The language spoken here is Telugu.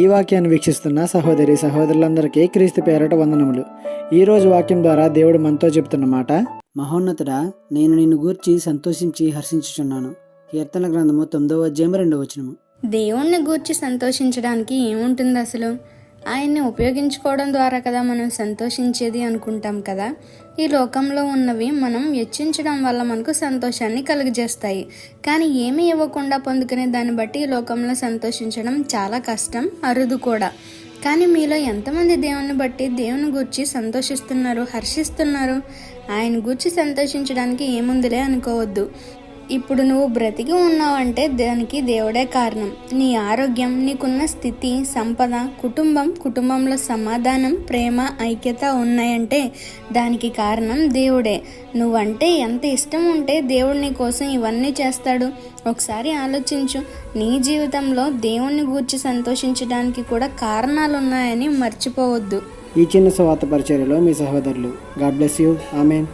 ఈ వాక్యాన్ని వీక్షిస్తున్న సహోదరి సహోదరులందరికీ క్రీస్తు పేరట వందనములు. ఈరోజు వాక్యం ద్వారా దేవుడు మనతో చెబుతున్న మాట, మహోన్నతుడా, నేను నిన్ను గూర్చి సంతోషించి హర్షించుచున్నాను. కీర్తన గ్రంథము 9వ అధ్యాయం 2వ వచనము. దేవుణ్ణి గూర్చి సంతోషించడానికి ఏముంటుంది అసలు? ఆయన్ని ఉపయోగించుకోవడం ద్వారా కదా మనం సంతోషించేది అనుకుంటాం కదా. ఈ లోకంలో ఉన్నవి మనం వెచ్చించడం వల్ల మనకు సంతోషాన్ని కలుగజేస్తాయి. కానీ ఏమీ ఇవ్వకుండా పొందుకునే దాన్ని బట్టి ఈ లోకంలో సంతోషించడం చాలా కష్టం, అరుదు కూడా. కానీ మీలో ఎంతమంది దేవుని బట్టి దేవుని గూర్చి సంతోషిస్తున్నారు, హర్షిస్తున్నారు? ఆయన గూర్చి సంతోషించడానికి ఏముందిలే అనుకోవద్దు. ఇప్పుడు నువ్వు బ్రతికి ఉన్నావంటే దానికి దేవుడే కారణం. నీ ఆరోగ్యం, నీకున్న స్థితి, సంపద, కుటుంబంలో సమాధానం, ప్రేమ, ఐక్యత ఉన్నాయంటే దానికి కారణం దేవుడే. నువ్వంటే ఎంత ఇష్టం ఉంటే దేవుడు నీ కోసం ఇవన్నీ చేస్తాడు. ఒకసారి ఆలోచించు. నీ జీవితంలో దేవుణ్ణి గూర్చి సంతోషించడానికి కూడా కారణాలు ఉన్నాయని మర్చిపోవద్దు. ఈ చిన్న సువార్త పరిచర్యలో మీ సహోదరులు. God bless you. ఆమేన్.